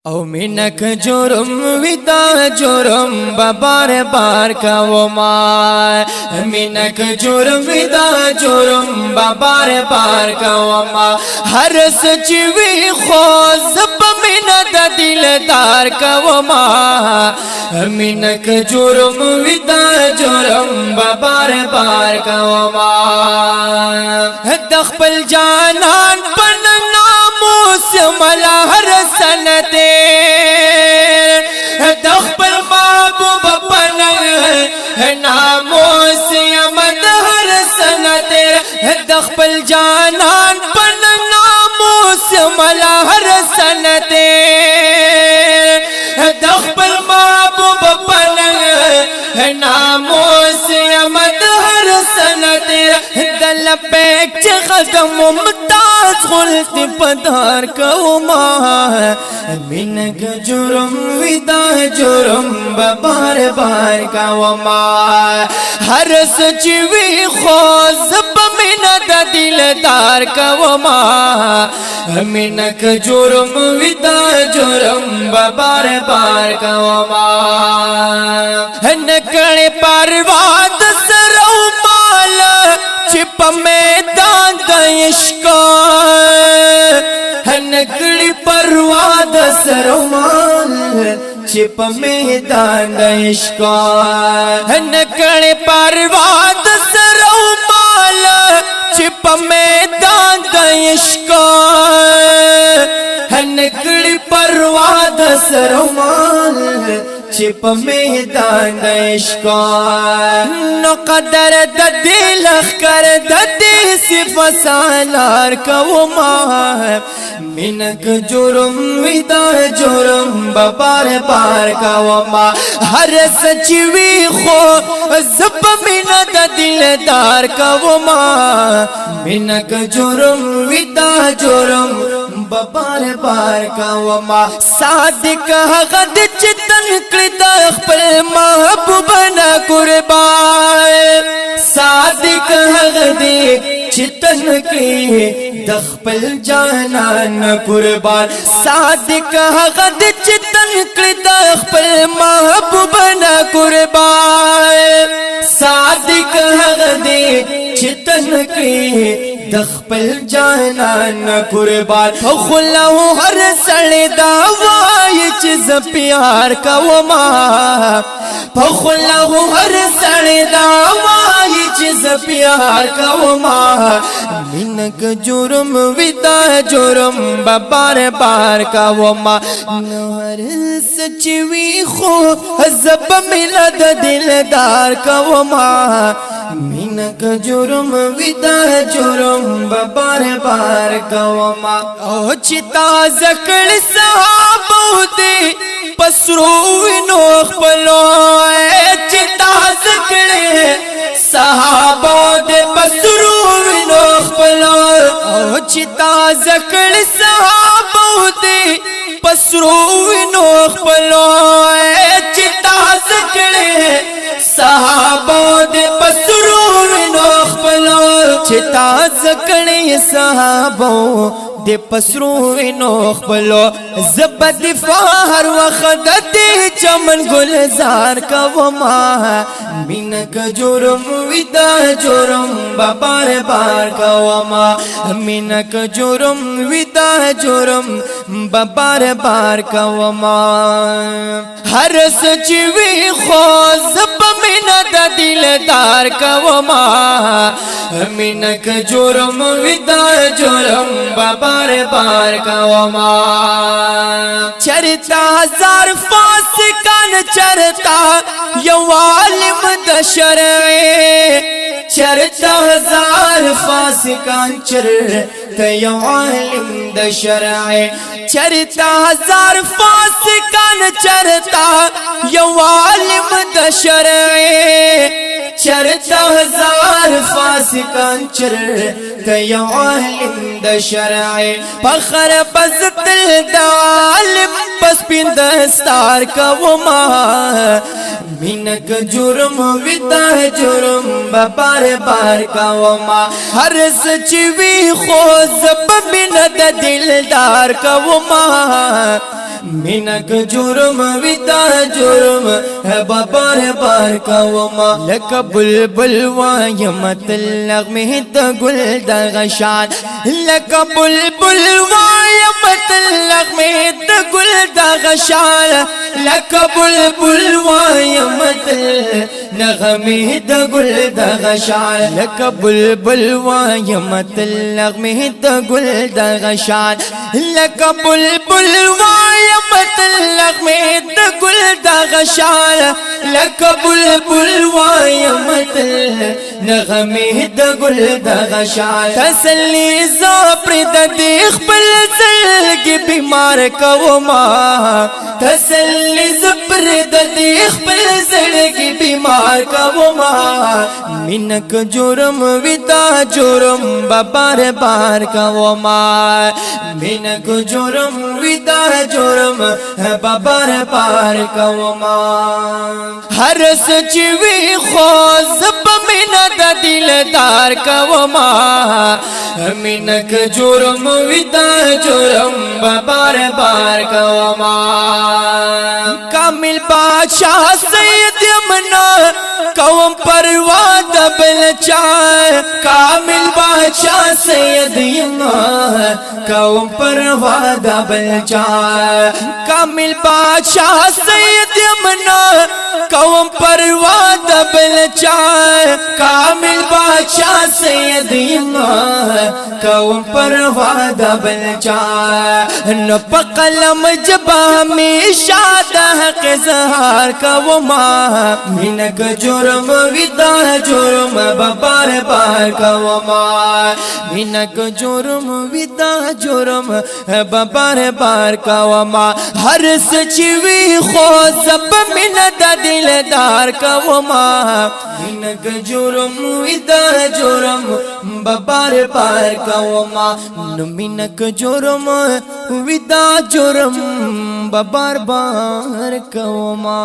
او منک جرم ودا جرم بار بار کوما منک جرم ودا جرم بار بار کوما ہر سچوی خوز بمن د دلدار کوما منک جرم ودا جرم بار بار کوما دخل جانان پن ناموس ملا ہر سنتے دخل محبوب پن ناموس یمد ہر سنتے دخل جانان پن ناموس ملا ہر سنتے دخل محبوب پن ناموس یمد ہر سنتے دل پیک چخدم ممتاز غلط پدار کوما منک جرم ودا جرم بار بار کوما ہر سچوی خوز بمن د دلدار کوما منک جرم ودا جرم بار بار کوما نکڑ پرواد سرو مال چپ میدان د عشق نکڑی پرواد سرو مال چپ میدان د عشق نکڑی پرواد سرو مال چپ میدان د عشق نکڑی پرواد سرو مال چپ میدان د عشق نو قدر د دل کر د صفات سالار کوما منک جرم ودا جرم بار بار کوما ہر سچوی خو زب من د دلدار کوما منک جرم ودا جرم بار بار کوما صادق غد چتن کړه د خپل محبوب نه قربان صادق غد چتن کی دخپل جانان قربان صادق غد چتن کی دخپل محبوب نا قربان صادق غد چتن کی دخپل جانان قربان خلو ہر سڑ دا وای چیز پیار کوما خلو ہر سڑ دا وای چیز پیار کوما منک جرم ودا جرم بار بار کوما ہر سچوی خو زب ملد دلدار کوما منک جرم ودا جرم بار بار کوما او چتا زکڑ صحابو دے پسرو وینو خپلو چتا زکڑ صحابو دے پسرو وینو خپلو او چتا زکڑ صحابو دے پسرو وینو خپلو چتا زکڑ صحابو دے پسرو وینو خپلو چتا زکڑ صحابو دے پسرو وینو خپلو زبد فاہر وخد دے چمن گلزار کوما منک جرم ودا جرم بار بار کوما منک جرم ودا جرم بار بار کوما ہر سچوی خوز بمن د دلدار کوما منک جرم ودا جرم بار بار کوما چرتا ہزار فاسقان چرتا یو عالم د شرع چرتا ہزار فاسقان چرتا یو عالم د شرع چرتا ہزار فاسقان چرتا یو عالم د شرع چرتا ہزار فاسقان چرتا یو عالم د شرع فخر بزت د عالم پس پیندستار کوما مینک جرم ودا جرم بار بار کوما هر سچوی خو زب مینت دلدار کوما مینک جرم ودا جرم بار بار کوما لک بلبل وایمت اللغمه گل دغشان لک بلبل وایمت اللغمه گل دغشان لک بلبل وایمت نغمه گل دغشان لک بلبل وایمت اللغمه گل دغشان لک بلبل وایمت اللغمه گل دغشان لک بلبل وایمت نغمه گل دغشان تسلی زپر د خپل زړګي بیمار کوما تسلی زپر د خپل زړګي بیمار کوما مینک جرم ودا جرم بار بار کوما مینک جرم ودا جرم بار بار کوما هر سچوي خو زب مینا د دلدار کوما مینک جرم ودا جرم بار بار کوما کامل بادشاہ سید یمنا قوم پروا د بلچا کامل بادشاہ سید یمنا قوم پروا د بلچا کامل بادشاہ سید یمنا قوم پروا د بلچا کامل بادشاہ سید یمنا قوم پروا د بلچا نو په قلم جبا همیشه د حق اظهار کوما مینک جرم ودا جرم بار بار کوما مینک جرم ودا جرم بار بار کوما هر سچوي خو زب من د دلدار کوما مینک جرم ودا جرم بار بار کوما نو مینک جرم ودا جرم بار بار کوما